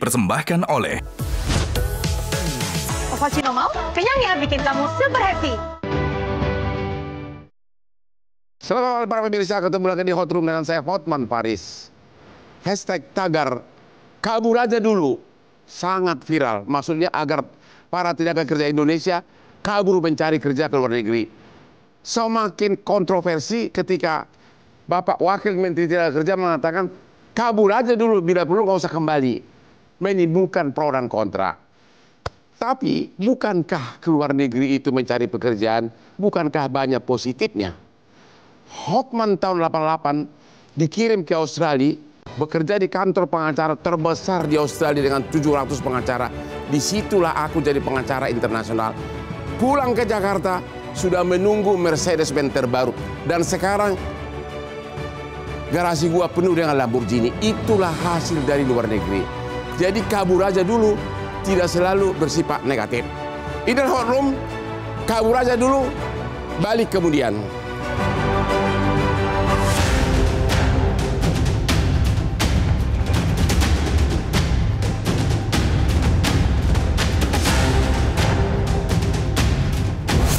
dipersembahkan oleh Cappuccino mau? Kenyang ya, bikin kamu super happy. Selamat malam para pemirsa, ketemu lagi di Hot Room dengan saya Hotman Paris. Hashtag tagar kabur aja dulu sangat viral. Maksudnya agar para tenaga kerja Indonesia kabur mencari kerja ke luar negeri. Semakin kontroversi ketika Bapak Wakil Menteri Tenaga Kerja mengatakan kabur aja dulu, bila perlu nggak usah kembali. Menimbulkan pro dan kontra. Tapi bukankah ke luar negeri itu mencari pekerjaan, bukankah banyak positifnya? Hotman tahun 88 dikirim ke Australia, bekerja di kantor pengacara terbesar di Australia dengan 700 pengacara. Disitulah aku jadi pengacara internasional. Pulang ke Jakarta, sudah menunggu Mercedes-Benz terbaru. Dan sekarang garasi gua penuh dengan Lamborghini. Itulah hasil dari luar negeri. Jadi kabur aja dulu, tidak selalu bersifat negatif. Ini Hot Room, kabur aja dulu, balik kemudian.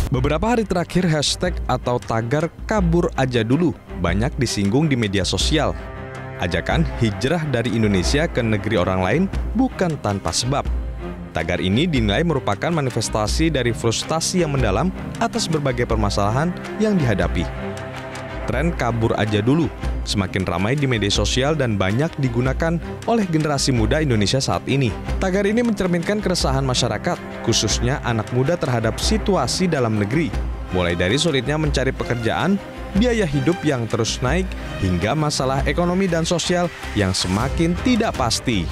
Beberapa hari terakhir hashtag atau tagar kabur aja dulu banyak disinggung di media sosial. Ajakan hijrah dari Indonesia ke negeri orang lain bukan tanpa sebab. Tagar ini dinilai merupakan manifestasi dari frustasi yang mendalam atas berbagai permasalahan yang dihadapi. Tren kabur aja dulu semakin ramai di media sosial dan banyak digunakan oleh generasi muda Indonesia saat ini. Tagar ini mencerminkan keresahan masyarakat, khususnya anak muda terhadap situasi dalam negeri, mulai dari sulitnya mencari pekerjaan, biaya hidup yang terus naik, hingga masalah ekonomi dan sosial yang semakin tidak pasti.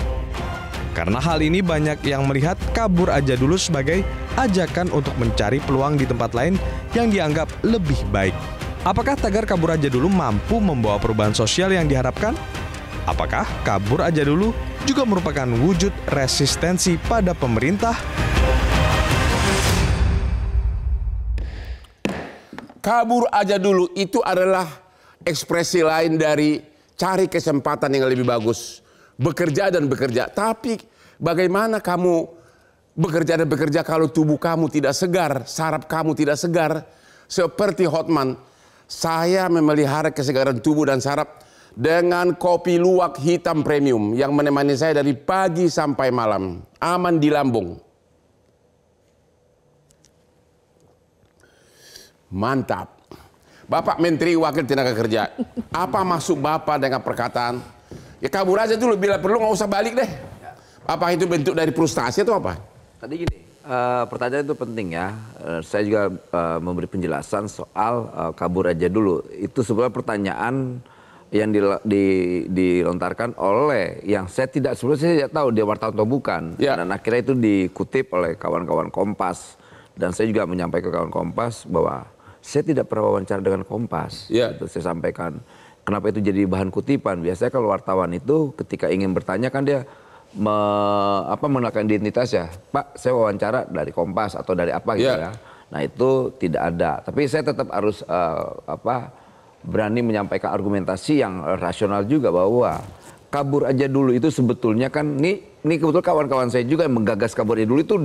Karena hal ini banyak yang melihat kabur aja dulu sebagai ajakan untuk mencari peluang di tempat lain yang dianggap lebih baik. Apakah tagar kabur aja dulu mampu membawa perubahan sosial yang diharapkan? Apakah kabur aja dulu juga merupakan wujud resistensi pada pemerintah? Kabur aja dulu itu adalah ekspresi lain dari cari kesempatan yang lebih bagus. Bekerja dan bekerja. Tapi bagaimana kamu bekerja dan bekerja kalau tubuh kamu tidak segar, saraf kamu tidak segar? Seperti Hotman, saya memelihara kesegaran tubuh dan saraf dengan kopi luwak hitam premium yang menemani saya dari pagi sampai malam. Aman di lambung. Mantap. Bapak Menteri Wakil Tenaga Kerja, apa maksud Bapak dengan perkataan ya kabur aja dulu, bila perlu nggak usah balik deh? Apa itu bentuk dari frustasi atau apa? Tadi gini, pertanyaan itu penting ya. Saya juga memberi penjelasan soal kabur aja dulu. Itu sebenarnya pertanyaan yang dilontarkan oleh yang saya tidak tahu dia wartawan atau bukan. Ya. Dan akhirnya itu dikutip oleh kawan-kawan Kompas. Dan saya juga menyampaikan ke kawan Kompas bahwa saya tidak pernah wawancara dengan Kompas. Ya. Gitu, saya sampaikan. Kenapa itu jadi bahan kutipan? Biasanya kalau wartawan itu ketika ingin bertanya kan dia mengenalkan identitas ya. Pak, saya wawancara dari Kompas atau dari apa gitu ya. Nah itu tidak ada. Tapi saya tetap harus berani menyampaikan argumentasi yang rasional juga bahwa kabur aja dulu itu sebetulnya kan ini kebetulan kawan-kawan saya juga yang menggagas kabur aja dulu itu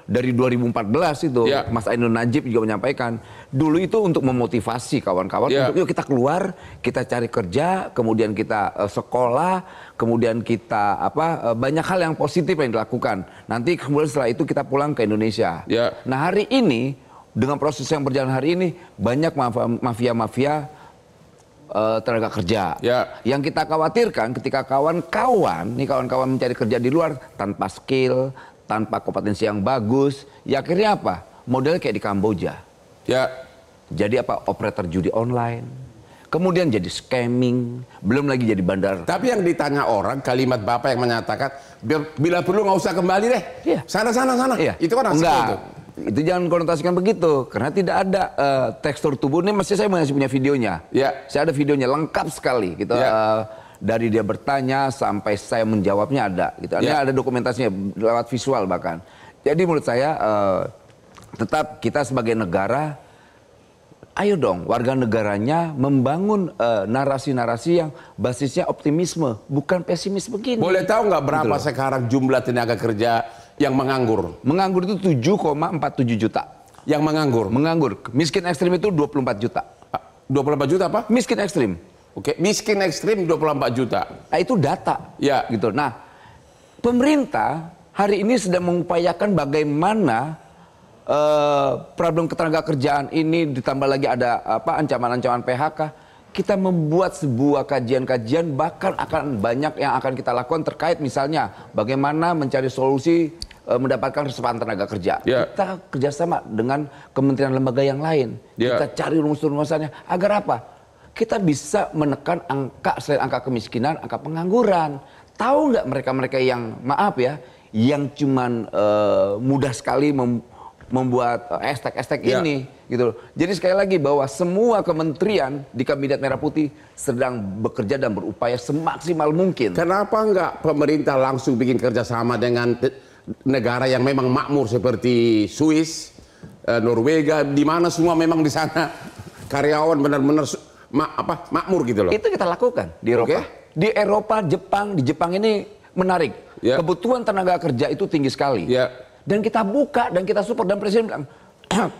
dari 2014 itu. Mas Ainun Najib juga menyampaikan dulu itu untuk memotivasi kawan-kawan untuk yuk kita keluar, kita cari kerja, kemudian kita sekolah, kemudian kita banyak hal yang positif yang dilakukan. Nanti kemudian setelah itu kita pulang ke Indonesia. Nah hari ini dengan proses yang berjalan hari ini banyak mafia-mafia tenaga kerja. Yang kita khawatirkan ketika kawan-kawan mencari kerja di luar tanpa skill, tanpa kompetensi yang bagus, ya akhirnya apa? Modelnya kayak di Kamboja. Jadi operator judi online, kemudian jadi scamming, belum lagi jadi bandar. Tapi yang ditanya orang, kalimat Bapak yang menyatakan bila perlu nggak usah kembali deh. Sana. Itu kan enggak. Itu jangan konotasikan begitu, karena tidak ada tekstur tubuh. Ini masih saya masih punya videonya. Saya ada videonya lengkap sekali gitu. Dari dia bertanya sampai saya menjawabnya ada gitu. Ada dokumentasinya lewat visual bahkan. Jadi menurut saya tetap kita sebagai negara ayo dong warga negaranya membangun narasi-narasi yang basisnya optimisme, bukan pesimis begini. Boleh tahu nggak berapa Gitu loh. sekarang jumlah tenaga kerja yang menganggur? Menganggur itu 7,47 juta. Yang menganggur? Menganggur. Miskin ekstrim itu 24 juta. 24 juta apa? Miskin ekstrim. Oke, miskin ekstrim 24 juta. Nah, itu data. Ya. Gitu. Nah, pemerintah hari ini sedang mengupayakan bagaimana problem ketenaga kerjaan ini ditambah lagi ada ancaman-ancaman PHK. Kita membuat sebuah kajian-kajian, bahkan akan banyak yang akan kita lakukan terkait misalnya bagaimana mencari solusi mendapatkan resepan tenaga kerja. Ya. Kita kerjasama dengan kementerian lembaga yang lain. Ya. Kita cari rumus-rumusannya agar apa? Kita bisa menekan angka selain angka kemiskinan, angka pengangguran. Tahu nggak mereka-mereka yang maaf ya, yang cuman mudah sekali membuat hashtag Ya. ini gitu. Jadi sekali lagi bahwa semua kementerian di Kabinet Merah Putih sedang bekerja dan berupaya semaksimal mungkin. Kenapa nggak pemerintah langsung bikin kerjasama dengan negara yang memang makmur seperti Swiss, Norwegia, di mana semua memang di sana karyawan benar-benar makmur gitu loh. Itu kita lakukan di Eropa. Oke. Di Eropa, Jepang, di Jepang ini menarik. Ya. Kebutuhan tenaga kerja itu tinggi sekali. Ya. Dan kita buka dan kita support, dan Presiden bilang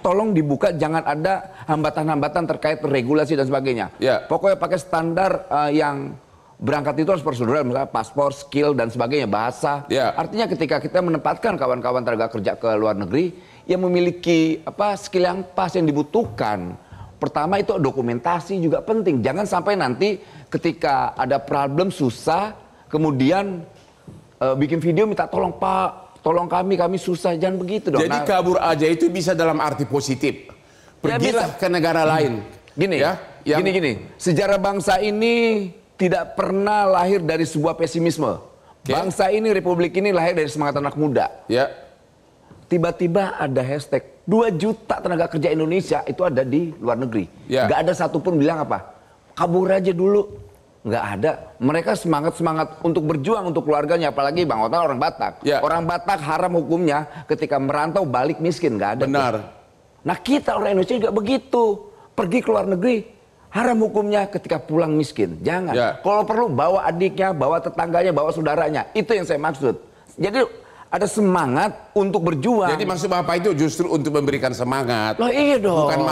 tolong dibuka, jangan ada hambatan-hambatan terkait regulasi dan sebagainya. Ya. Pokoknya pakai standar yang berangkat itu harus prosedural, misalnya paspor, skill dan sebagainya, bahasa. Ya. Artinya ketika kita menempatkan kawan-kawan tenaga kerja ke luar negeri yang memiliki skill yang pas yang dibutuhkan. Pertama itu dokumentasi juga penting. Jangan sampai nanti ketika ada problem susah, kemudian bikin video minta tolong Pak, tolong kami susah. Jangan begitu dong. Jadi kabur aja itu bisa dalam arti positif. Pergilah bisa. ke negara lain. Gini, ya, yang- gini. Sejarah bangsa ini tidak pernah lahir dari sebuah pesimisme. Oke. Bangsa ini, republik ini lahir dari semangat anak muda. Ya. Tiba-tiba ada hashtag 2 juta tenaga kerja Indonesia itu ada di luar negeri. Ya. Nggak ada satupun bilang apa, kabur aja dulu. Nggak ada. Mereka semangat untuk berjuang untuk keluarganya. Apalagi Bang Otak orang Batak. Ya. Orang Batak haram hukumnya ketika merantau balik miskin. Nggak ada. Benar. tuh. Nah kita orang Indonesia juga begitu. Pergi ke luar negeri, haram hukumnya ketika pulang miskin. Jangan. Ya. Kalau perlu bawa adiknya, bawa tetangganya, bawa saudaranya. Itu yang saya maksud. Jadi ada semangat untuk berjuang. Jadi maksud Bapak itu justru untuk memberikan semangat. Loh iya dong. Bukan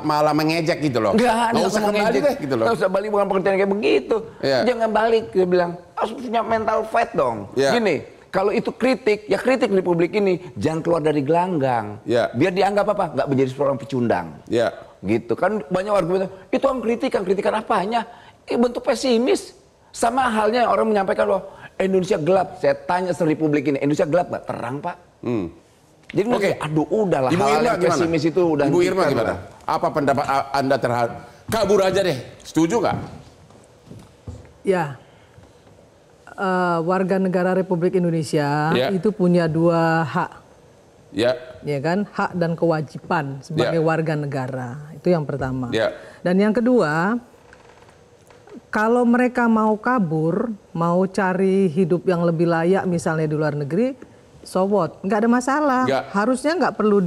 malah mengejek gitu loh. Nggak usah kembali deh gitu loh. Nggak usah balik, bukan pengertian kayak begitu. Iya. Jangan balik, dia bilang harus punya mental fight dong. Iya. Gini, kalau itu kritik, ya kritik di publik ini jangan keluar dari gelanggang. Iya. Biar dianggap apa? Nggak menjadi seorang pecundang. Ya. Gitu kan banyak argumen itu kritikan apanya? Bentuk pesimis. Sama halnya orang menyampaikan bahwa Indonesia gelap. Saya tanya Republik ini, Indonesia gelap nggak? Terang Pak. Jadi Oke. aduh udahlah Ibu hal Irma yang gimana? pesimis itu udah. Ibu Irma hentikan gimana? lah. Apa pendapat Anda terhadap kabur aja deh? Setuju nggak? Ya, warga negara Republik Indonesia Ya. itu punya 2 hak, Ya. ya kan? Hak dan kewajiban sebagai Ya. warga negara. Itu yang pertama. Ya. Dan yang kedua, kalau mereka mau kabur, mau cari hidup yang lebih layak misalnya di luar negeri, so what? Nggak ada masalah. Nggak. Harusnya nggak perlu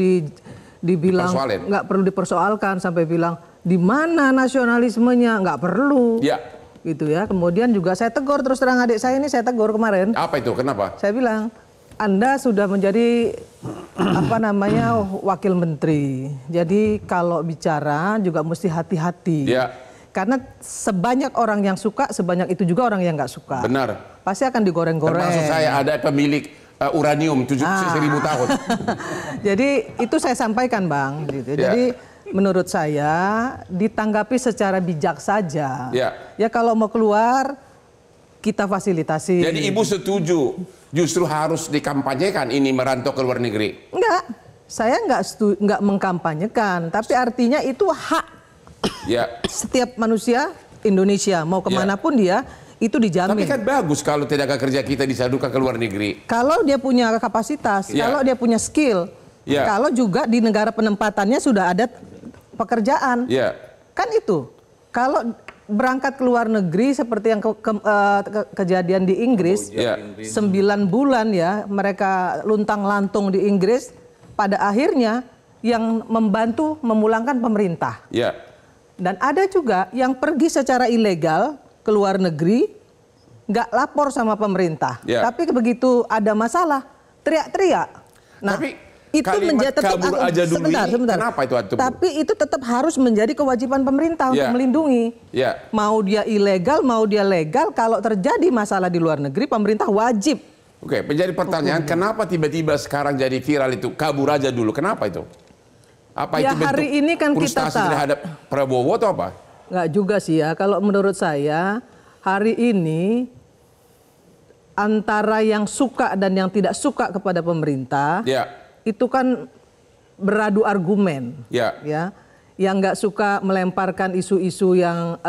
dibilang, Persoalin. nggak perlu dipersoalkan sampai bilang di mana nasionalismenya, nggak perlu. Ya. Gitu ya. Kemudian juga saya tegur, terus terang adik saya ini saya tegur kemarin. Apa itu? Kenapa? Saya bilang, Anda sudah menjadi wakil menteri. Jadi kalau bicara juga mesti hati-hati. Ya. Karena sebanyak orang yang suka, sebanyak itu juga orang yang nggak suka. Benar. Pasti akan digoreng-goreng. Termasuk saya ada pemilik uranium 1000 tahun. Jadi itu saya sampaikan Bang. Gitu. Ya. Jadi menurut saya ditanggapi secara bijak saja. Ya. Ya kalau mau keluar kita fasilitasi. Jadi Ibu setuju justru harus dikampanyekan ini merantau ke luar negeri? Enggak, saya enggak mengkampanyekan. Tapi artinya itu hak Ya. setiap manusia Indonesia mau kemanapun dia itu dijamin. Tapi kan bagus kalau tenaga kerja kita disalurkan ke luar negeri. Kalau dia punya kapasitas, Ya. kalau dia punya skill, Ya. kalau juga di negara penempatannya sudah ada pekerjaan, Ya. kan itu. Kalau berangkat ke luar negeri seperti yang kejadian di Inggris, Ya. 9 bulan ya mereka luntang-lantung di Inggris, pada akhirnya yang membantu memulangkan pemerintah. Ya. Dan ada juga yang pergi secara ilegal ke luar negeri, nggak lapor sama pemerintah. Ya. Tapi begitu ada masalah, teriak-teriak. Nah, Tapi itu kalimat menjadi tetap kabur aja dulu sebentar, ini, sebentar. kenapa itu Atubu? Tapi itu tetap harus menjadi kewajiban pemerintah untuk Ya. melindungi. Ya. Mau dia ilegal, mau dia legal, kalau terjadi masalah di luar negeri, pemerintah wajib. Oke, menjadi pertanyaan, kenapa tiba-tiba sekarang jadi viral itu kabur aja dulu? Kenapa itu? Apa Ya, itu bentuk hari ini kan kita frustasi tahu. terhadap Prabowo atau apa? Nggak juga sih ya, kalau menurut saya hari ini antara yang suka dan yang tidak suka kepada pemerintah, Ya. itu kan beradu argumen. Ya. Yang nggak suka melemparkan isu-isu yang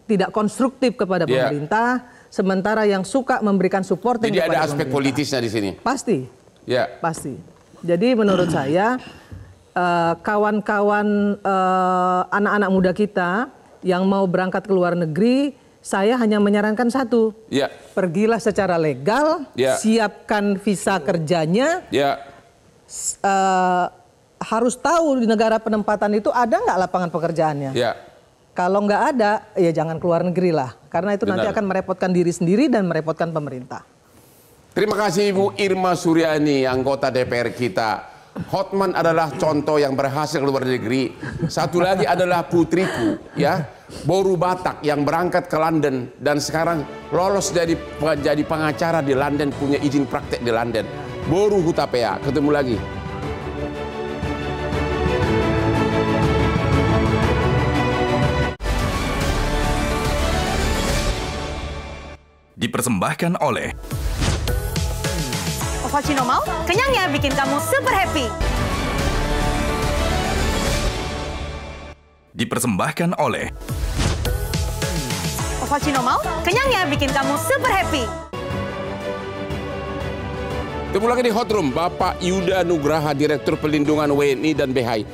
tidak konstruktif kepada Ya. pemerintah, sementara yang suka memberikan supporting Jadi kepada ada aspek pemerintah. politisnya di sini. Pasti, Ya. pasti. Jadi menurut saya kawan-kawan anak-anak muda kita yang mau berangkat ke luar negeri, saya hanya menyarankan satu. Ya. Pergilah secara legal, Ya. siapkan visa kerjanya, Ya. harus tahu di negara penempatan itu ada nggak lapangan pekerjaannya. Ya. Kalau nggak ada, ya jangan keluar negeri lah. Karena itu nanti Benar. akan merepotkan diri sendiri dan merepotkan pemerintah. Terima kasih Ibu Irma Suryani, anggota DPR kita. Hotman adalah contoh yang berhasil keluar negeri. Satu lagi adalah putriku, ya, Boru Batak yang berangkat ke London dan sekarang lolos jadi pengacara di London, punya izin praktek di London. Boru Hutapea, ketemu lagi. Dipersembahkan oleh Ovaltino mau? Kenyangnya bikin kamu super happy. Dipersembahkan oleh Ovaltino mau? Kenyangnya bikin kamu super happy. Ketemu lagi di Hot Room, Bapak Yuda Nugraha, Direktur Pelindungan WNI dan BHI.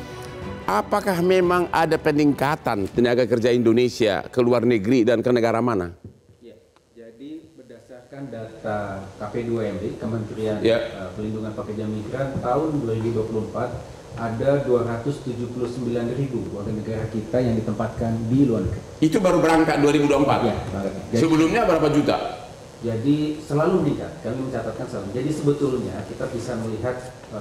Apakah memang ada peningkatan tenaga kerja Indonesia ke luar negeri dan ke negara mana? Ya, jadi berdasarkan data KP2MD, Kementerian Ya. Pelindungan Pekerja Migran, tahun 2024 ada 279.000 warga negara kita yang ditempatkan di luar negeri. Itu baru berangkat 2024? Ya, jadi, Sebelumnya berapa juta? jadi selalu meningkat, kami mencatatkan selalu. Jadi sebetulnya kita bisa melihat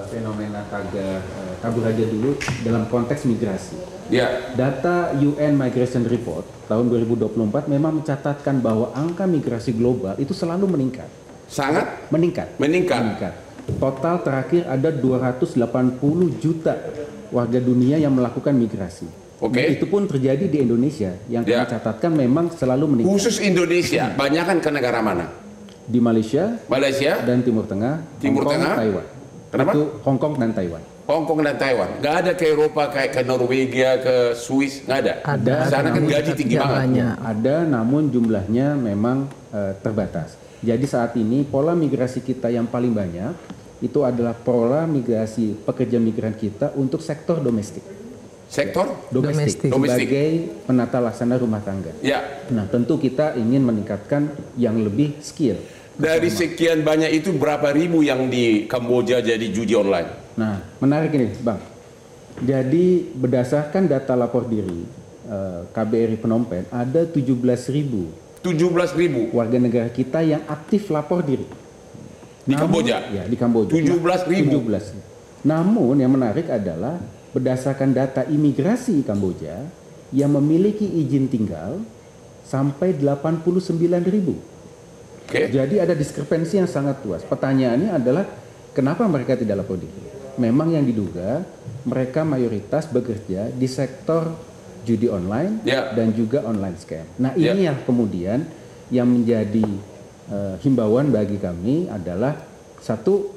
fenomena tagar kabur aja dulu dalam konteks migrasi. Ya. Data UN Migration Report tahun 2024 memang mencatatkan bahwa angka migrasi global itu selalu meningkat. Sangat Meningkat. meningkat. Total terakhir ada 280 juta warga dunia yang melakukan migrasi. Oke. Dan itu pun terjadi di Indonesia yang kami Ya. catatkan memang selalu meningkat. Khusus Indonesia, banyakan ke negara mana? Di Malaysia Malaysia, dan Timur Tengah, Timur Hong Kong, Tengah? Taiwan. Kenapa? Itu Hong Kong dan Taiwan. Hong Kong dan Taiwan. Nggak ada ke Eropa kayak ke Norwegia, ke Swiss, nggak ada. Ada, Di sana kan namun gaji tinggi tidak banget. banyak. Ada, namun jumlahnya memang terbatas. Jadi saat ini pola migrasi kita yang paling banyak itu adalah pola migrasi pekerja migran kita untuk sektor domestik. Sektor? Domestik. Sebagai penata laksana rumah tangga. Ya. Nah, tentu kita ingin meningkatkan yang lebih skill. Dari sekian banyak itu berapa ribu yang di Kamboja jadi judi online? Nah, menarik ini, Bang. Jadi berdasarkan data lapor diri KBRI Phnom Penh ada 17.000 17.000 warga negara kita yang aktif lapor diri. di Kamboja. Ya, di Kamboja. 17.000. 17. Namun yang menarik adalah berdasarkan data imigrasi Kamboja yang memiliki izin tinggal sampai 89.000. Oke. Jadi ada diskrepensi yang sangat luas. Pertanyaannya adalah kenapa mereka tidak lapor diri? Memang yang diduga mereka mayoritas bekerja di sektor judi online Ya. dan juga online scam. Nah, ini Ya. yang kemudian yang menjadi himbauan bagi kami adalah satu,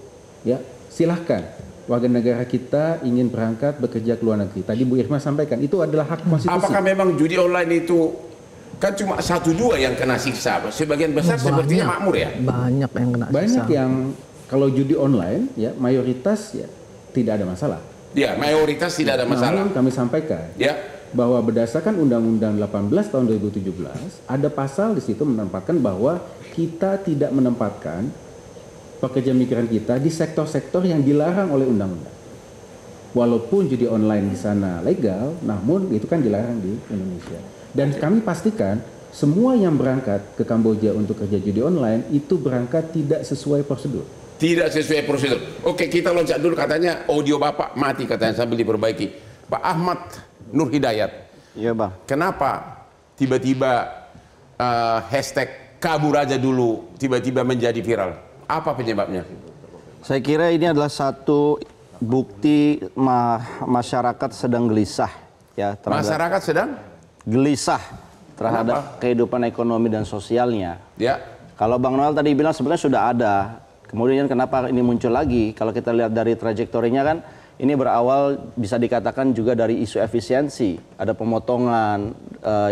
ya silahkan warga negara kita ingin berangkat bekerja ke luar negeri. Tadi Bu Irma sampaikan itu adalah hak konstitusi. Apakah memang judi online itu kan cuma 1-2 yang kena siksa? Sebagian besar sepertinya makmur ya? Banyak yang kena Banyak siksa. yang kalau judi online ya mayoritas ya tidak ada masalah. Ya, mayoritas tidak ada masalah. Namun kami sampaikan Ya. bahwa berdasarkan Undang-Undang 18 tahun 2017 ada pasal di situ menempatkan bahwa kita tidak menempatkan pekerja migran kita di sektor-sektor yang dilarang oleh undang-undang. walaupun judi online di sana legal, namun itu kan dilarang di Indonesia. Dan kami pastikan semua yang berangkat ke Kamboja untuk kerja judi online itu berangkat tidak sesuai prosedur. Tidak sesuai prosedur. Oke, kita loncat dulu, katanya audio Bapak mati katanya sambil diperbaiki. Pak Ahmad Nur Hidayat. Iya Bang. Kenapa tiba-tiba hashtag kabur aja dulu tiba-tiba menjadi viral? Apa penyebabnya? Saya kira ini adalah satu bukti masyarakat sedang gelisah ya terhadap Masyarakat sedang gelisah terhadap kehidupan ekonomi dan sosialnya. ya. Kalau Bang Noel tadi bilang sebenarnya sudah ada. Kemudian kenapa ini muncul lagi? Kalau kita lihat dari trajektorinya kan ini berawal bisa dikatakan juga dari isu efisiensi. Ada pemotongan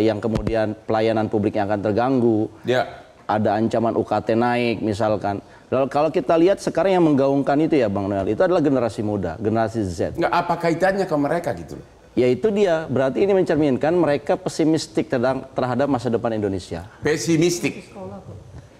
yang kemudian pelayanan publik yang akan terganggu. Ya. Ada ancaman UKT naik misalkan. Lalu kalau kita lihat sekarang yang menggaungkan itu ya Bang Noel, itu adalah generasi muda, generasi Z. Nggak, apa kaitannya ke mereka gitu loh? Ya itu dia, berarti ini mencerminkan mereka pesimistik terhadap masa depan Indonesia. Pesimistik.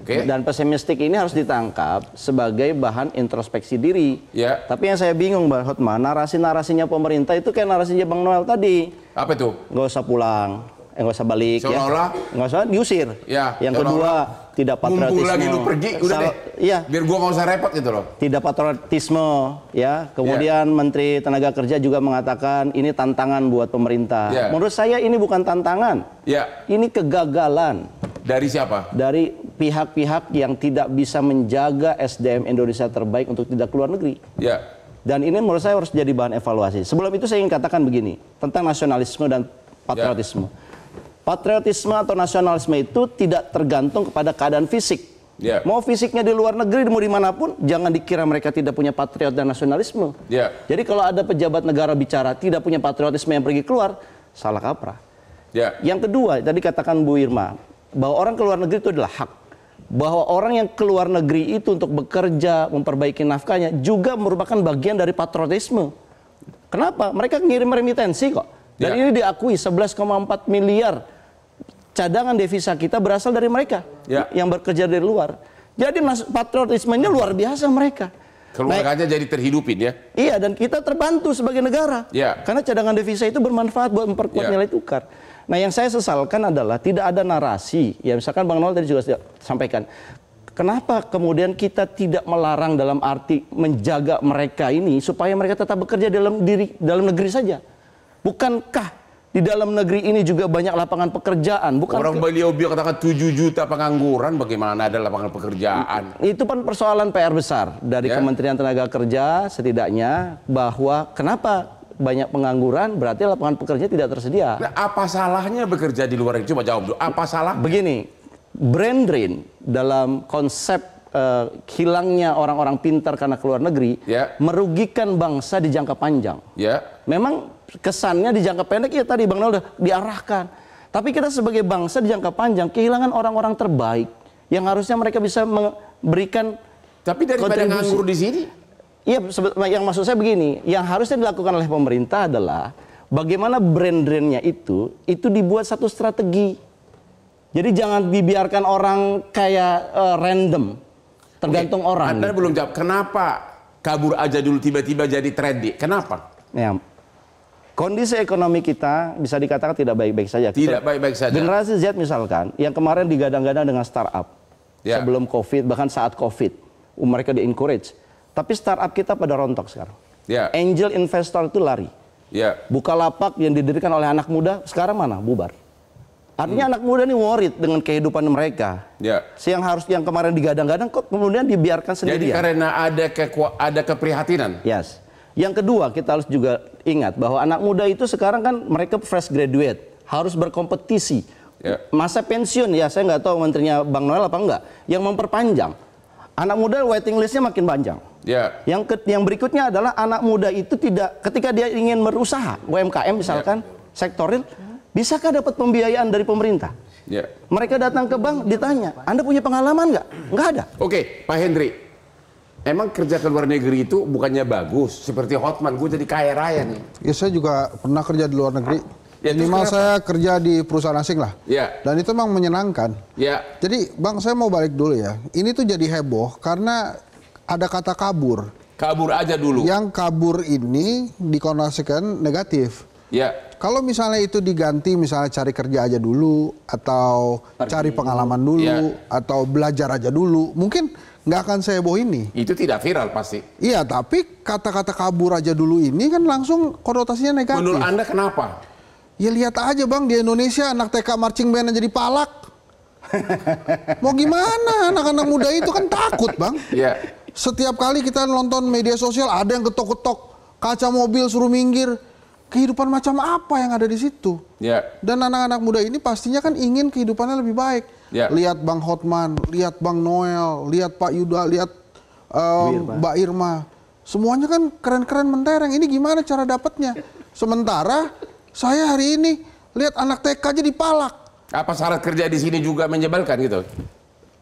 Oke. Dan pesimistik ini harus ditangkap sebagai bahan introspeksi diri. Ya. Tapi yang saya bingung Bang Hotman, narasi-narasinya pemerintah itu kayak narasinya Bang Noel tadi. Apa itu? Nggak usah pulang, nggak usah balik Seolah-olah, ya. Nggak usah diusir. Ya, Yang kedua, tidak patriotisme. mumpung lagi lu pergi, udah deh. Iya. Biar gua nggak usah repot gitu loh. Tidak patriotisme ya. Kemudian Menteri Tenaga Kerja juga mengatakan ini tantangan buat pemerintah. Ya. Menurut saya ini bukan tantangan. Ya. Ini kegagalan Dari siapa? dari pihak-pihak yang tidak bisa menjaga SDM Indonesia terbaik untuk tidak keluar negeri. Ya. Dan ini menurut saya harus jadi bahan evaluasi. Sebelum itu saya ingin katakan begini tentang nasionalisme dan patriotisme. Patriotisme atau nasionalisme itu tidak tergantung kepada keadaan fisik. Ya. Mau fisiknya di luar negeri, mau dimanapun, jangan dikira mereka tidak punya patriot dan nasionalisme. Ya. Jadi kalau ada pejabat negara bicara tidak punya patriotisme yang pergi keluar, salah kaprah. Ya. Yang kedua, tadi katakan Bu Irma, bahwa orang keluar negeri itu adalah hak. Bahwa orang yang keluar negeri itu untuk bekerja, memperbaiki nafkahnya, juga merupakan bagian dari patriotisme. Kenapa? Mereka ngirim remitensi kok. Dan ini diakui 11,4 miliar cadangan devisa kita berasal dari mereka yang bekerja dari luar. Jadi patriotismenya luar biasa mereka. Keluarganya jadi terhidupin ya. Iya, dan kita terbantu sebagai negara. Karena cadangan devisa itu bermanfaat buat memperkuat nilai tukar. Nah, yang saya sesalkan adalah tidak ada narasi. Ya, misalkan Bang Noel tadi juga sampaikan. Kenapa kemudian kita tidak melarang dalam arti menjaga mereka ini supaya mereka tetap bekerja dalam negeri saja? Bukankah di dalam negeri ini juga banyak lapangan pekerjaan? Orang beliau katakan 7 juta pengangguran, bagaimana ada lapangan pekerjaan? Itu kan persoalan PR besar dari Kementerian Tenaga Kerja setidaknya, bahwa kenapa banyak pengangguran berarti lapangan pekerja tidak tersedia. Nah, apa salahnya bekerja di luar negeri? Coba jawab dulu. Apa salah? Begini, brain drain dalam konsep hilangnya orang-orang pintar karena keluar negeri merugikan bangsa di jangka panjang. Memang kesannya di jangka pendek ya tadi Bang Noel udah diarahkan. Tapi kita sebagai bangsa di jangka panjang kehilangan orang-orang terbaik yang harusnya mereka bisa memberikan. Tapi daripada nganggur di sini. Iya, yang maksud saya begini, yang harusnya dilakukan oleh pemerintah adalah bagaimana brain drain-nya itu dibuat satu strategi. Jadi jangan dibiarkan orang kayak random, tergantung orang. Anda belum jawab, kenapa kabur aja dulu tiba-tiba jadi trendy? Kenapa? Ya, kondisi ekonomi kita bisa dikatakan tidak baik-baik saja. Tidak baik-baik saja. Generasi Z misalkan, yang kemarin digadang-gadang dengan startup sebelum COVID, bahkan saat COVID, mereka di-encourage. Tapi startup kita pada rontok sekarang. Angel investor itu lari. Bukalapak yang didirikan oleh anak muda sekarang mana? Bubar. Artinya anak muda ini worried dengan kehidupan mereka. Yang kemarin digadang-gadang kok kemudian dibiarkan sendirian. Jadi karena ada keprihatinan. Yes. Yang kedua kita harus juga ingat bahwa anak muda itu sekarang kan mereka fresh graduate, harus berkompetisi. Masa pensiun ya saya nggak tahu menterinya Bang Noel apa enggak yang memperpanjang. Anak muda waiting listnya makin panjang. Yang berikutnya adalah anak muda itu ketika dia ingin berusaha UMKM misalkan sektoril, bisakah dapat pembiayaan dari pemerintah? Mereka datang ke bank ditanya, Anda punya pengalaman nggak? Nggak ada. Oke, Pak Hendri, emang kerja ke luar negeri itu bukannya bagus? Seperti Hotman, gue jadi kaya raya nih. Ya saya juga pernah kerja di luar negeri. Minimal saya kerja di perusahaan asing lah. Dan itu memang menyenangkan. Jadi Bang, saya mau balik dulu ya. Ini tuh jadi heboh karena ada kata kabur. Kabur aja dulu. Yang kabur ini dikonotasikan negatif. Ya. Kalau misalnya itu diganti, misalnya cari kerja aja dulu, atau cari pengalaman dulu, atau belajar aja dulu, mungkin nggak akan seheboh ini. Itu tidak viral pasti. Iya, tapi kata-kata kabur aja dulu ini kan langsung konotasinya negatif. Menurut Anda kenapa? Ya lihat aja Bang, di Indonesia anak TK marching band jadi palak. Mau gimana, anak-anak muda itu kan takut Bang. Ya. Setiap kali kita nonton media sosial ada yang ketok-ketok kaca mobil suruh minggir. Kehidupan macam apa yang ada di situ? Ya. Dan anak-anak muda ini pastinya kan ingin kehidupannya lebih baik. Ya. Lihat Bang Hotman, lihat Bang Noel, lihat Pak Yuda, lihat Mbak Irma. Semuanya kan keren-keren mentereng. Ini gimana cara dapatnya? Sementara saya hari ini lihat anak TK aja dipalak. Apa syarat kerja di sini juga menyebalkan gitu?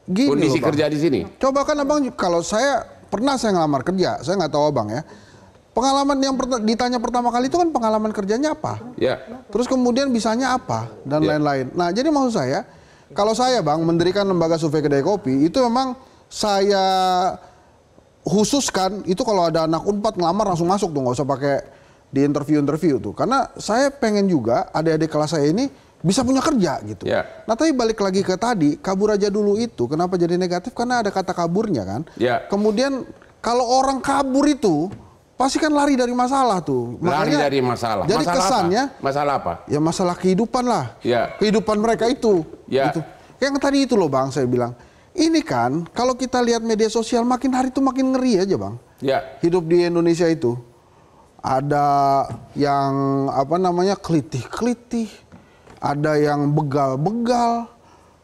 Gini kondisi loh, Bang. kerja di sini. Coba kan Abang, kalau saya pernah ngelamar kerja, saya nggak tahu Abang ya. Pengalaman yang ditanya pertama kali itu kan pengalaman kerjanya apa? Ya. Terus kemudian bisanya apa dan lain-lain. Nah, jadi maksud saya, kalau saya Bang mendirikan lembaga survei kedai kopi, itu memang saya khususkan itu kalau ada anak Unpad ngelamar langsung masuk tuh, nggak usah pakai di interview tuh. Karena saya pengen juga adik-adik kelas saya ini bisa punya kerja gitu. Ya. Nah tapi balik lagi ke tadi, kabur aja dulu itu, kenapa jadi negatif? Karena ada kata kaburnya kan. Ya. Kemudian kalau orang kabur itu, pasti kan lari dari masalah tuh. Lari Makanya, dari masalah. Jadi masalah kesannya, apa? Masalah apa? ya masalah kehidupan lah. Ya. Kehidupan mereka itu. Ya. Gitu. Yang tadi itu loh Bang, saya bilang. Ini kan, kalau kita lihat media sosial, makin hari itu makin ngeri aja Bang. Ya. Hidup di Indonesia itu. Ada yang apa namanya kelitih-kelitih, ada yang begal-begal,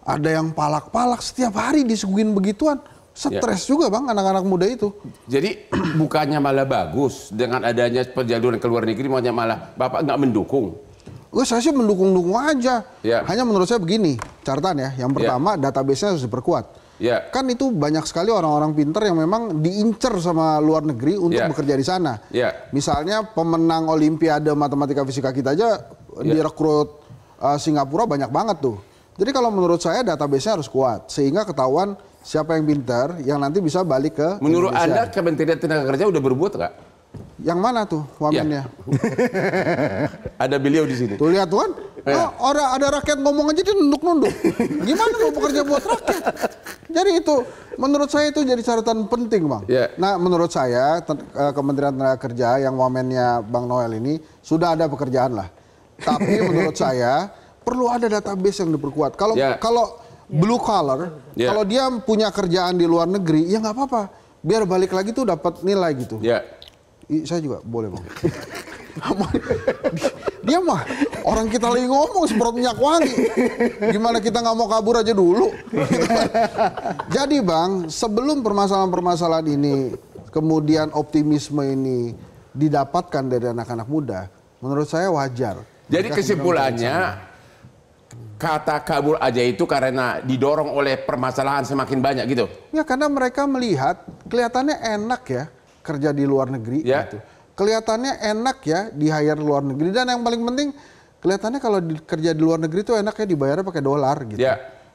ada yang palak-palak, setiap hari disuguhin begituan. Stres juga Bang anak-anak muda itu. Jadi bukannya malah bagus dengan adanya perjalanan ke luar negeri, makanya malah Bapak nggak mendukung? Saya sih mendukung-dukung aja. Ya. Hanya menurut saya begini, catatan ya. Yang pertama database-nya harus diperkuat. Ya. Kan itu banyak sekali orang-orang pinter yang memang diincer sama luar negeri untuk bekerja di sana. Ya. Misalnya pemenang Olimpiade Matematika Fisika kita aja direkrut Singapura banyak banget tuh. Jadi kalau menurut saya database-nya harus kuat sehingga ketahuan siapa yang pintar yang nanti bisa balik ke Menurut Indonesia. Anda Kementerian Tenaga Kerja udah berbuat nggak? Yang mana tuh wamennya? Ada beliau di sini. Tuh lihat tuh kan, ada rakyat ngomong aja dia nunduk-nunduk. Gimana mau bekerja buat rakyat? Jadi itu menurut saya itu jadi catatan penting Bang. Nah menurut saya Kementerian Tenaga Kerja yang wamennya Bang Noel ini sudah ada pekerjaan lah. Tapi menurut saya perlu ada database yang diperkuat. Kalau blue collar, kalau dia punya kerjaan di luar negeri, ya nggak apa-apa. Biar balik lagi tuh dapat nilai gitu. Saya juga boleh Bang. Dia mah orang kita lagi ngomong semprot minyak wangi. Gimana kita nggak mau kabur aja dulu? Jadi Bang, sebelum permasalahan-permasalahan ini, kemudian optimisme ini didapatkan dari anak-anak muda, menurut saya wajar. Jadi kesimpulannya, kata kabur aja itu karena didorong oleh permasalahan semakin banyak gitu? Ya karena mereka melihat kelihatannya enak ya kerja di luar negeri gitu. Kelihatannya enak ya di hire luar negeri, dan yang paling penting kelihatannya kalau kerja di luar negeri itu enaknya dibayarnya pakai dolar gitu.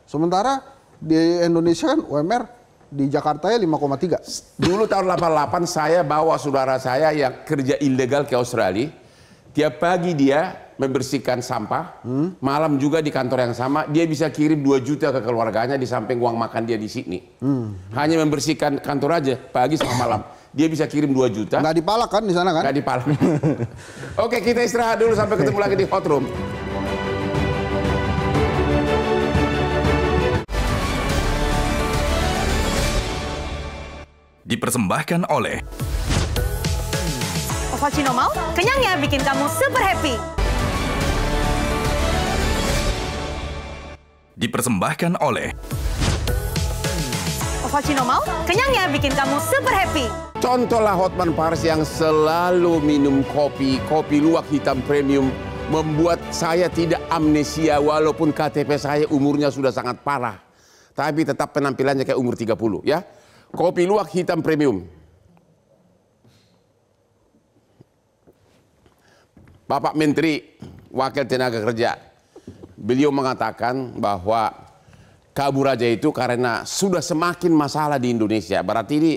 Sementara di Indonesia kan UMR di Jakarta ya 5,3. Dulu tahun 88 saya bawa saudara saya yang kerja ilegal ke Australia. Tiap pagi dia membersihkan sampah, malam juga di kantor yang sama, dia bisa kirim 2 juta ke keluarganya di samping uang makan dia di Sydney. Hanya membersihkan kantor aja, pagi sama malam. Dia bisa kirim 2 juta. Nggak dipalak kan di sana kan? Nggak dipalak. Oke, kita istirahat dulu sampai ketemu lagi di Hot Room. Dipersembahkan oleh Ovaltino mau? Kenyangnya bikin kamu super happy. Dipersembahkan oleh Ovaltino mau? Kenyangnya bikin kamu super happy. Contohlah Hotman Paris yang selalu minum kopi luwak hitam premium, membuat saya tidak amnesia walaupun KTP saya umurnya sudah sangat parah. Tapi tetap penampilannya kayak umur 30 ya. Kopi luwak hitam premium. Bapak Menteri Wakil Tenaga Kerja, beliau mengatakan bahwa kabur aja itu karena sudah semakin masalah di Indonesia. Berarti ini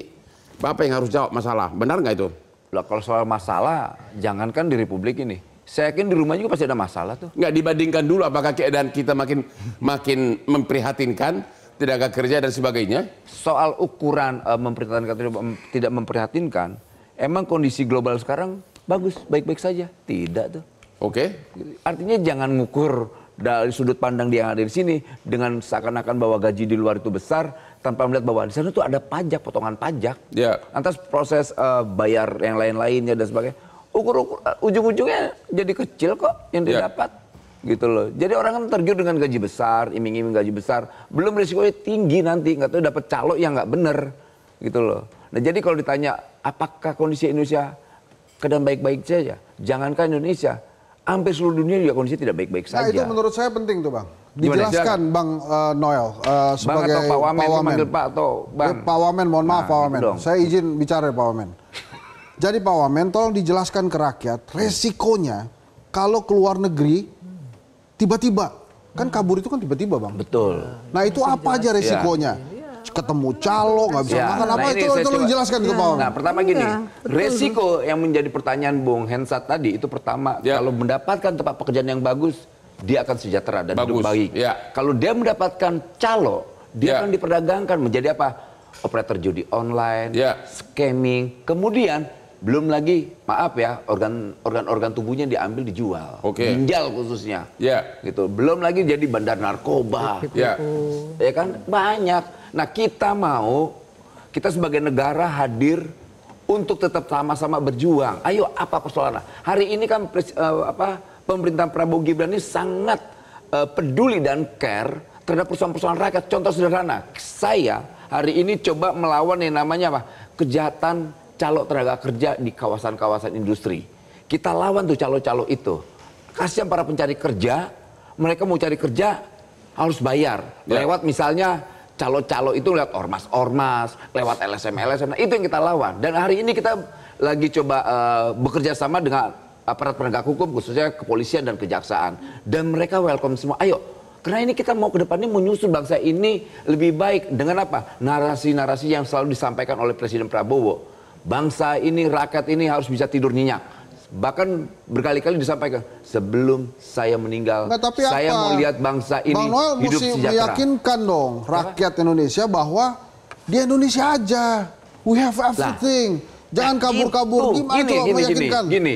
Bapak yang harus jawab masalah, benar nggak itu? Lah kalau soal masalah, jangankan di Republik ini. Saya yakin di rumah juga pasti ada masalah tuh. Nggak dibandingkan dulu apakah keadaan kita makin memprihatinkan, tenaga kerja dan sebagainya? Soal ukuran memprihatinkan tidak memprihatinkan, emang kondisi global sekarang bagus, baik-baik saja? Tidak tuh. Oke. Artinya jangan ngukur dari sudut pandang dia yang ada di sini dengan seakan-akan bahwa gaji di luar itu besar tanpa melihat bahwa di sana tuh ada pajak, potongan pajak. Ya. Lantas proses bayar yang lain-lainnya dan sebagainya. Ujung-ujungnya jadi kecil kok yang didapat. Gitu loh. Jadi orang kan tergiur dengan gaji besar, iming-iming gaji besar. Belum risikonya tinggi nanti, nggak tahu dapat calo yang nggak bener. Gitu loh. Nah jadi kalau ditanya apakah kondisi Indonesia keadaan baik-baik saja? Jangankan Indonesia, hampir seluruh dunia juga kondisi tidak baik-baik saja. Nah itu menurut saya penting tuh Bang. Dijelaskan Bang Noel sebagai Bang atau Pak Wamen, manggil Pak atau Bang. Pak Wamen, mohon maaf Pak Wamen. Dong. Saya izin bicara Pak Wamen. Jadi Pak Wamen tolong dijelaskan ke rakyat resikonya kalau keluar negeri tiba-tiba. Kan kabur itu kan tiba-tiba Bang. Betul. Nah itu apa aja resikonya? Ketemu calo, nggak bisa makan apa, itu tolong dijelaskan ke Pak Wamen. Nah pertama gini, resiko yang menjadi pertanyaan Bung Hensat tadi itu pertama, kalau mendapatkan tempat pekerjaan yang bagus, dia akan sejahtera dan hidup baik. Kalau dia mendapatkan calo, dia akan diperdagangkan menjadi apa? Operator judi online, scamming, kemudian belum lagi, maaf ya, organ tubuhnya diambil dijual, ginjal khususnya, gitu. Belum lagi jadi bandar narkoba, ya kan banyak. Nah kita sebagai negara hadir untuk tetap sama-sama berjuang. Ayo apa persoalannya? Hari ini kan pemerintahan Prabowo Gibran ini sangat peduli dan care terhadap persoalan-persoalan rakyat. Contoh sederhana, saya hari ini coba melawan yang namanya apa? Kejahatan calo tenaga kerja di kawasan-kawasan industri. Kita lawan tuh calo-calo itu. Kasihan para pencari kerja, mereka mau cari kerja harus bayar. Lewat misalnya calo-calo itu lewat ormas-ormas, lewat LSM-LSM. Nah, itu yang kita lawan. Dan hari ini kita lagi coba bekerja sama dengan aparat penegak hukum, khususnya kepolisian dan kejaksaan. Dan mereka welcome semua. Ayo, karena ini kita mau ke depannya menyusun bangsa ini lebih baik. Dengan apa? Narasi-narasi yang selalu disampaikan oleh Presiden Prabowo. Bangsa ini, rakyat ini harus bisa tidur nyenyak. Bahkan berkali-kali disampaikan, sebelum saya meninggal, saya mau lihat bangsa ini Bang Noel hidup mesti sejahtera. meyakinkan dong rakyat Indonesia bahwa di Indonesia aja, we have everything. Jangan kabur-kabur. Gimana coba meyakinkan? Gini,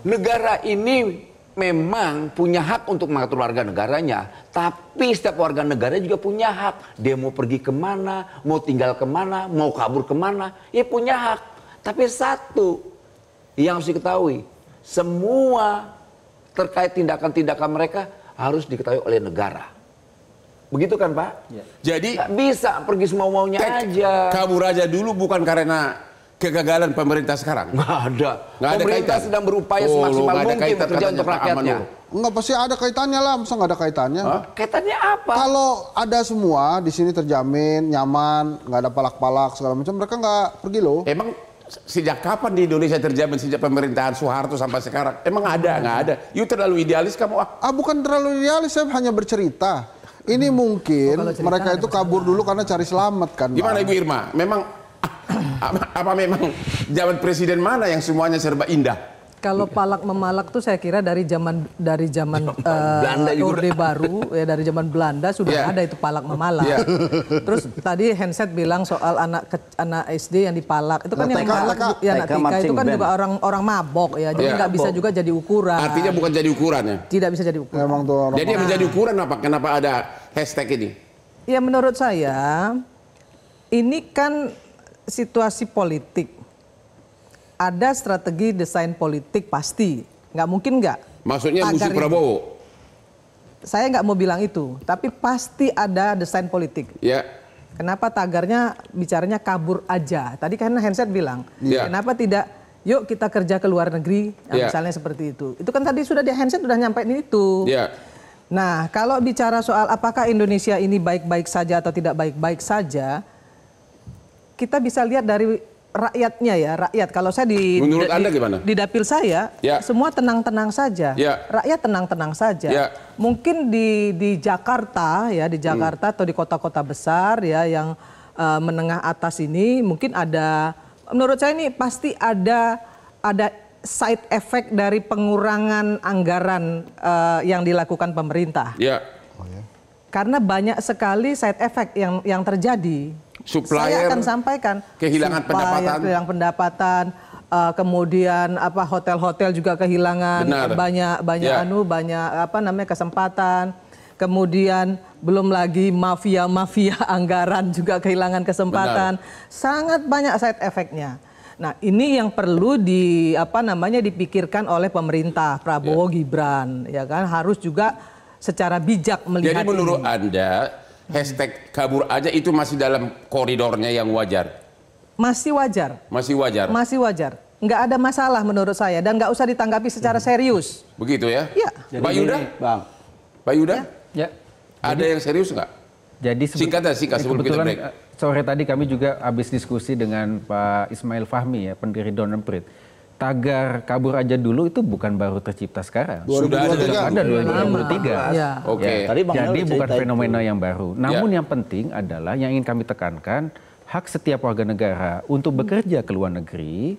negara ini memang punya hak untuk mengatur warga negaranya, tapi setiap warga negara juga punya hak. Dia mau pergi kemana, mau tinggal kemana, mau kabur kemana, ya punya hak. Tapi satu yang harus diketahui, semua terkait tindakan-tindakan mereka harus diketahui oleh negara. Begitu kan Pak? Jadi nggak bisa pergi semau-maunya aja. Kabur aja dulu bukan karena kegagalan pemerintah sekarang. Nggak ada. kaitan. Pemerintah sedang berupaya semaksimal mungkin bekerja untuk rakyatnya. Enggak, pasti ada kaitannya lah, masa nggak ada kaitannya? Kaitannya apa? Kalau ada semua di sini terjamin, nyaman, nggak ada palak-palak segala macam, mereka nggak pergi loh. Emang sejak kapan di Indonesia terjamin sejak pemerintahan Soeharto sampai sekarang? Emang ada? Nggak ada. You terlalu idealis kamu bukan terlalu idealis, saya hanya bercerita. Ini mungkin mereka itu kabur dulu karena cari selamat kan. Gimana Ibu Irma? Memang apa memang zaman presiden mana yang semuanya serba indah? Kalau palak memalak tuh saya kira dari zaman Orde Baru ya, dari zaman Belanda sudah ada itu palak memalak. Terus tadi Henset bilang soal anak SD yang dipalak itu kan yang palak ya anak TK itu kan juga orang mabok ya, jadi nggak bisa juga jadi ukuran. Artinya bukan jadi ukuran ya? Tidak bisa jadi ukuran. Emang tuh jadi yang menjadi ukuran apa? Kenapa ada hashtag ini? Ya menurut saya ini kan situasi politik. Ada strategi desain politik pasti, nggak mungkin nggak. Maksudnya musuh Prabowo? Saya nggak mau bilang itu, tapi pasti ada desain politik. Ya. Kenapa tagarnya bicaranya kabur aja? Tadi kan Henset bilang, kenapa tidak? Yuk kita kerja ke luar negeri, misalnya seperti itu. Itu kan tadi sudah di Henset sudah nyampein itu. Nah kalau bicara soal apakah Indonesia ini baik-baik saja atau tidak baik-baik saja, kita bisa lihat dari rakyatnya ya, rakyat. Kalau saya menurut Anda gimana? Di dapil saya, semua tenang-tenang saja. Rakyat tenang-tenang saja. Mungkin di Jakarta ya, di Jakarta atau di kota-kota besar ya yang menengah atas ini mungkin ada, menurut saya ini pasti ada side effect dari pengurangan anggaran yang dilakukan pemerintah. Ya. Karena banyak sekali side effect yang terjadi. Supplier, saya akan sampaikan. Kehilangan pendapatan. Kehilangan pendapatan. Kemudian hotel-hotel juga kehilangan banyak kesempatan. Kemudian belum lagi mafia anggaran juga kehilangan kesempatan. Sangat banyak side effect-nya. Nah, ini yang perlu dipikirkan oleh pemerintah Prabowo Gibran, ya kan, harus juga secara bijak melihat. Jadi menurut Anda hashtag kabur aja itu masih dalam koridornya yang wajar? Masih wajar. Masih wajar. Masih wajar. Nggak ada masalah menurut saya dan nggak usah ditanggapi secara serius. Begitu ya? Iya. Pak Yuda? Bang. Pak Yuda? Ya. Ada yang serius nggak? Jadi singkat sebelum kita break. Sore tadi kami juga habis diskusi dengan Pak Ismail Fahmi ya, pendiri Don & Prit. Tagar kabur aja dulu itu bukan baru tercipta sekarang. Sudah ada 2023. Ya. Oke. Jadi bukan fenomena yang baru. Namun yang penting adalah yang ingin kami tekankan, hak setiap warga negara untuk bekerja ke luar negeri,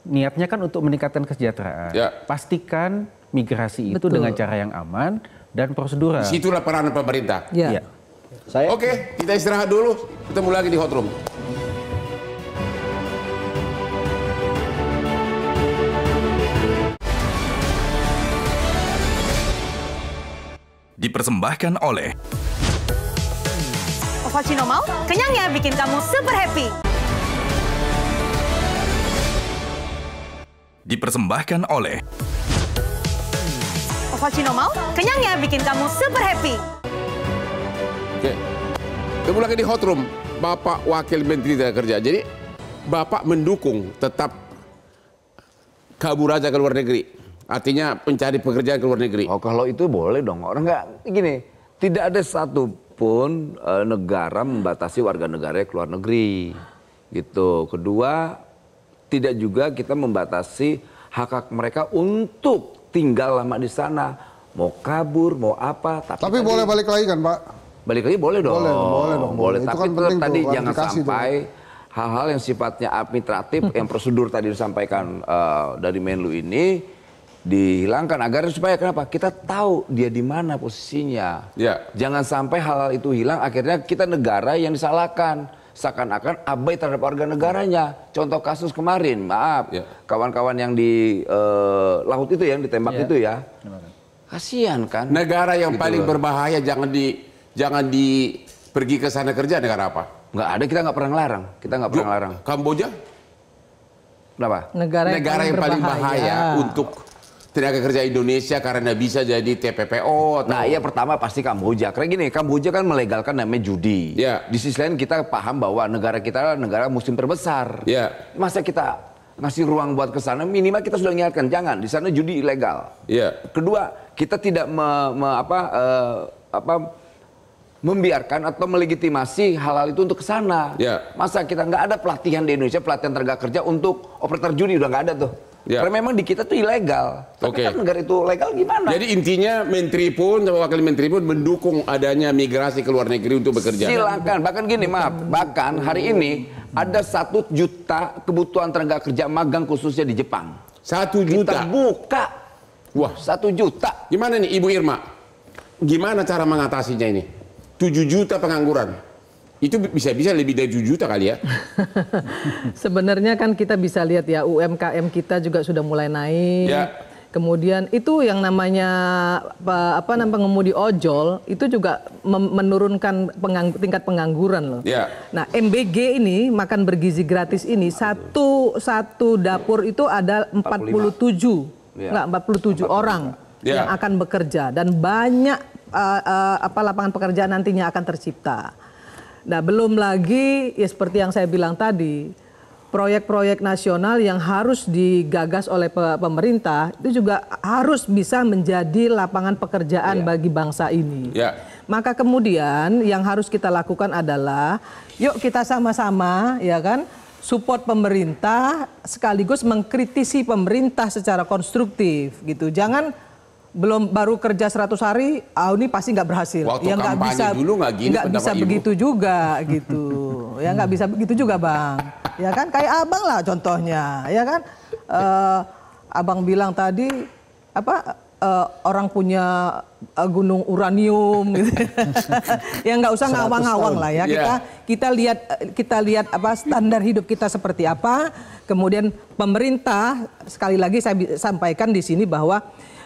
niatnya kan untuk meningkatkan kesejahteraan. Pastikan migrasi itu dengan cara yang aman dan prosedural. Disitulah peran pemerintah. Ya. Oke, kita istirahat dulu. Ketemu lagi di Hot Room. Dipersembahkan oleh Ovaltino mau? Kenyangnya bikin kamu super happy. Dipersembahkan oleh Ovaltino mau? Kenyangnya bikin kamu super happy. Oke. Ketemu lagi di Hot Room. Bapak Wakil Menteri Tenaga Kerja. Jadi Bapak mendukung tetap kabur aja ke luar negeri. Artinya mencari pekerjaan ke luar negeri. Oh, kalau itu boleh dong. Orang nggak gini, tidak ada satupun negara membatasi warga negaranya ke luar negeri. Gitu. Kedua, tidak juga kita membatasi hak-hak mereka untuk tinggal lama di sana. Mau kabur, mau apa. Tapi boleh balik lagi kan, Pak? Balik lagi boleh dong. Boleh. Tapi Itu kan tadi tuh, jangan sampai hal-hal yang sifatnya administratif, yang prosedur tadi disampaikan dari Menlu ini dihilangkan agar supaya kenapa? Kita tahu dia di mana posisinya. Jangan sampai hal itu hilang, akhirnya kita negara yang disalahkan. Seakan-akan abai terhadap warga negaranya. Contoh kasus kemarin, maaf, kawan-kawan yang di laut itu yang ditembak itu ya. Kasihan kan? Negara yang paling berbahaya jangan pergi ke sana kerja, negara apa? Nggak ada, kita nggak pernah ngelarang. Kita nggak pernah ngelarang. Kamboja? Kenapa? Negara yang paling bahaya untuk tenaga kerja Indonesia karena bisa jadi TPPO. Nah, iya pertama pasti Kamboja. Karena gini, Kamboja kan melegalkan namanya judi. Di sisi lain kita paham bahwa negara kita adalah negara muslim terbesar. Masa kita ngasih ruang buat ke sana, minimal kita sudah ingatkan, jangan, di sana judi ilegal. Kedua, kita tidak membiarkan atau melegitimasi hal-hal itu untuk ke sana. Masa kita nggak ada pelatihan di Indonesia, pelatihan tenaga kerja untuk operator judi, udah nggak ada tuh. Karena memang di kita tuh ilegal. Tapi kan negara itu legal gimana? Jadi intinya Menteri pun, Wakil Menteri pun mendukung adanya migrasi ke luar negeri untuk bekerja. Silakan. Bahkan gini, bahkan hari ini ada 1 juta kebutuhan tenaga kerja magang khususnya di Jepang. 1 juta? Kita buka. Wah, 1 juta. Gimana nih Ibu Irma? Gimana cara mengatasinya ini? 7 juta pengangguran. Itu bisa-bisa lebih dari 7 juta kali ya? Sebenarnya kan kita bisa lihat ya, UMKM kita juga sudah mulai naik. Kemudian itu yang namanya pengemudi ojol itu juga menurunkan tingkat pengangguran loh. Nah, MBG ini makan bergizi gratis ini satu dapur itu ada 47 orang yang akan bekerja dan banyak lapangan pekerjaan nantinya akan tercipta. Nah, belum lagi ya seperti yang saya bilang tadi, proyek-proyek nasional yang harus digagas oleh pemerintah itu juga harus bisa menjadi lapangan pekerjaan bagi bangsa ini. Maka kemudian yang harus kita lakukan adalah yuk kita sama-sama ya kan support pemerintah sekaligus mengkritisi pemerintah secara konstruktif gitu. Jangan baru kerja 100 hari, ini pasti nggak berhasil. Waktu ya nggak bisa dulu nggak bisa begitu juga gitu. Ya nggak bisa begitu juga Bang. Ya kan kayak Abang lah contohnya, ya kan. Abang bilang tadi orang punya gunung uranium gitu. Ya nggak usah ngawang-ngawang lah ya. Kita lihat standar hidup kita seperti apa. Kemudian pemerintah, sekali lagi saya sampaikan di sini bahwa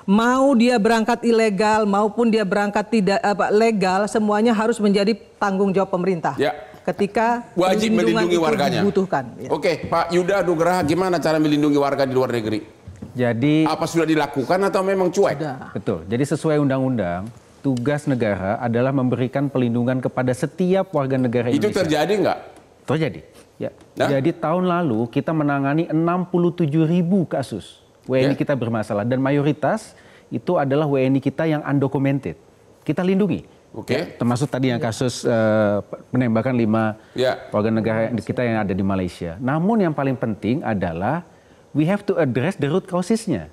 mau dia berangkat ilegal maupun dia berangkat tidak legal, semuanya harus menjadi tanggung jawab pemerintah. Ya. Ketika wajib melindungi warganya. Dibutuhkan. Ya. Oke, Pak Yuda Nugraha, gimana cara melindungi warga di luar negeri? Jadi apa sudah dilakukan atau memang cuek? Betul. Jadi sesuai undang-undang, tugas negara adalah memberikan pelindungan kepada setiap warga negara Indonesia. Itu terjadi nggak? Terjadi. Ya. Jadi tahun lalu kita menangani 67.000 kasus WNI kita bermasalah dan mayoritas itu adalah WNI kita yang undocumented. Kita lindungi. Ya, termasuk tadi yang kasus penembakan 5 warga negara kita yang ada di Malaysia. Namun yang paling penting adalah we have to address the root causes-nya.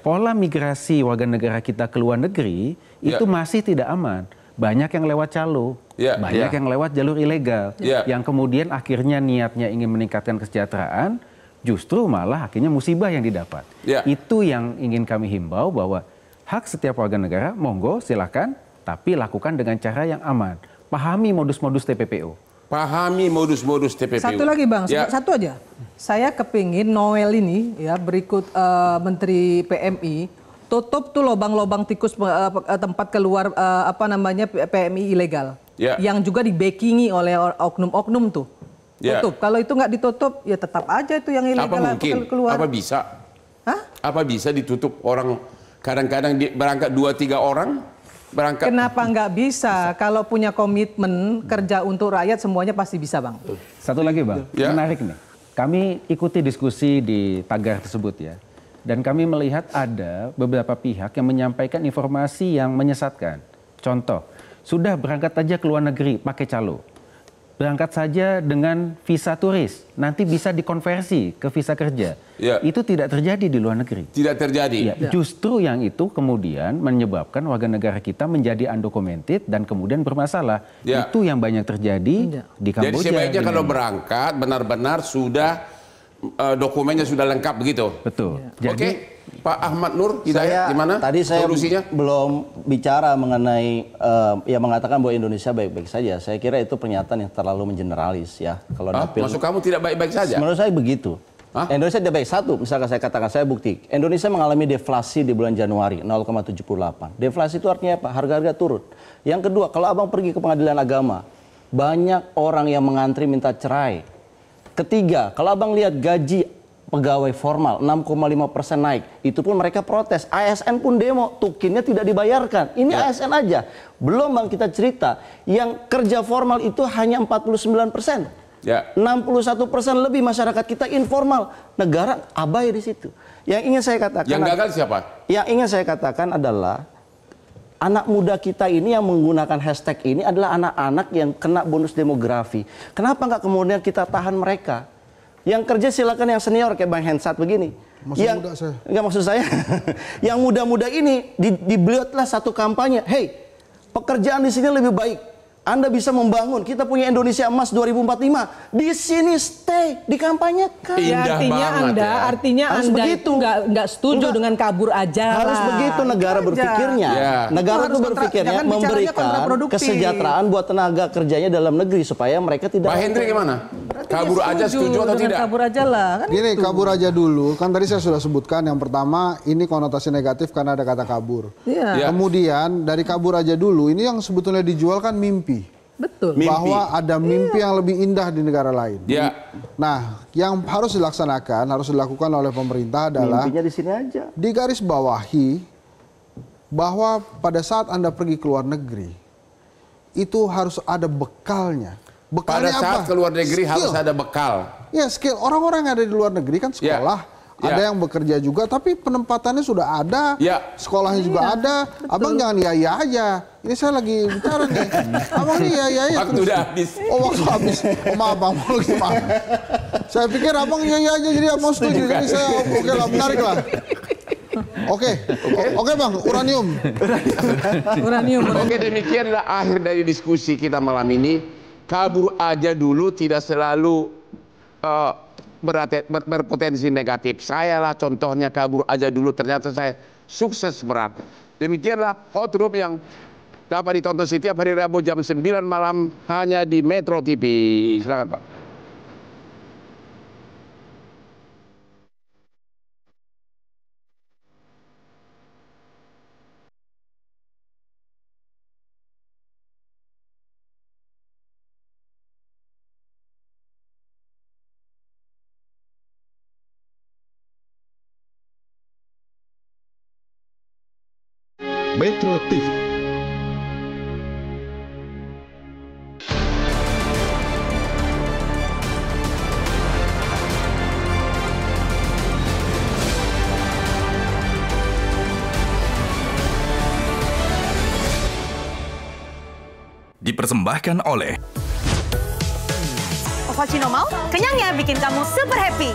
Pola migrasi warga negara kita ke luar negeri itu masih tidak aman. Banyak yang lewat calo, banyak yang lewat jalur ilegal, yang kemudian akhirnya niatnya ingin meningkatkan kesejahteraan, justru malah akhirnya musibah yang didapat. Itu yang ingin kami himbau bahwa hak setiap warga negara, monggo silakan, tapi lakukan dengan cara yang aman. Pahami modus-modus TPPO. Pahami modus-modus TPPO. Satu lagi Bang, satu aja. Saya kepingin Noel ini ya berikut Menteri PMI tutup tuh lobang-lobang tikus tempat keluar PMI ilegal. Yang juga dibackingi oleh oknum-oknum tuh. Tutup. Kalau itu nggak ditutup ya tetap aja itu yang ilegal. Apa mungkin? Keluar. Apa bisa? Apa bisa ditutup orang kadang-kadang berangkat 2-3 orang? Berangkat. Kenapa nggak bisa? Kalau punya komitmen kerja untuk rakyat semuanya pasti bisa Bang. Satu lagi Bang, menarik nih. Kami ikuti diskusi di tagar tersebut ya. Dan kami melihat ada beberapa pihak yang menyampaikan informasi yang menyesatkan. Contoh, sudah berangkat aja ke luar negeri pakai calo. Berangkat saja dengan visa turis, nanti bisa dikonversi ke visa kerja. Itu tidak terjadi di luar negeri. Tidak terjadi. Justru yang itu kemudian menyebabkan warga negara kita menjadi undocumented dan kemudian bermasalah. Itu yang banyak terjadi di Kamboja. Jadi sebaiknya kalau berangkat benar-benar sudah dokumennya sudah lengkap begitu. Betul. Oke, Pak Ahmad Nur Hidayat, gimana? Tadi saya solusinya? belum bicara mengenai mengatakan bahwa Indonesia baik-baik saja. Saya kira itu pernyataan yang terlalu mengeneralis ya. Kalau maksud kamu tidak baik-baik saja? Menurut saya begitu. Indonesia tidak baik. Satu, misalkan saya katakan, saya bukti. Indonesia mengalami deflasi di bulan Januari 0,78. Deflasi itu artinya apa? Harga-harga turun. Yang kedua, kalau abang pergi ke pengadilan agama, banyak orang yang mengantri minta cerai. Ketiga, kalau abang lihat gaji pegawai formal 6,5% naik, itu pun mereka protes. ASN pun demo, tukinnya tidak dibayarkan. Ini ASN aja. Belum Bang kita cerita, yang kerja formal itu hanya 49%. 61% lebih masyarakat kita informal. Negara abai di situ. Yang ingin saya katakan. Yang gagal siapa? Yang ingin saya katakan adalah anak muda kita ini yang menggunakan hashtag ini adalah anak-anak yang kena bonus demografi. Kenapa nggak kemudian kita tahan mereka? Yang kerja silakan yang senior kayak Bang Hensat begini. Muda saya. Enggak maksud saya. Yang muda-muda ini dibuatlah satu kampanye. Hey, pekerjaan di sini lebih baik. Anda bisa membangun. Kita punya Indonesia Emas 2045. Di sini stay, dikampanyekan. Artinya Anda itu nggak setuju dengan kabur aja. Harus begitu negara berpikirnya. Negara itu berpikirnya memberikan kesejahteraan buat tenaga kerjanya dalam negeri supaya mereka tidak. Pak Hendri gimana? Kabur aja setuju atau tidak? Kabur aja lah. Kan gini, kabur aja dulu. Kan tadi saya sudah sebutkan yang pertama ini konotasi negatif karena ada kata kabur. Kemudian dari kabur aja dulu ini yang sebetulnya dijual kan mimpi. Betul. Bahwa ada mimpi yang lebih indah di negara lain. Nah, yang harus dilaksanakan, harus dilakukan oleh pemerintah adalah mimpinya di sini aja. Di garis bawahi bahwa pada saat Anda pergi ke luar negeri itu harus ada bekalnya. Bekalnya pada saat apa? ke luar negeri harus ada bekal. Ya, skill. Orang-orang yang ada di luar negeri kan sekolah. Ada yang bekerja juga, tapi penempatannya sudah ada, sekolahnya juga ada. Betul. Abang jangan iya aja. Ini saya lagi bicara nih. Abang nih iya. Waktu udah habis. Oh, waktu habis. Oh, maaf bang, mau gimana? Saya pikir abang iya aja, jadi abang setuju. Jadi saya oke lah, menarik lah. Oke Bang, uranium. Oke, demikianlah akhir dari diskusi kita malam ini. Kabur aja dulu tidak selalu berpotensi negatif. Saya lah contohnya kabur aja dulu, ternyata saya sukses berat. Demikianlah Hot Room yang dapat ditonton setiap hari Rabu jam 9 malam hanya di Metro TV. Silakan Pak. Metro TV. Dipersembahkan oleh Ovaltino mau, kenyangnya bikin kamu super happy.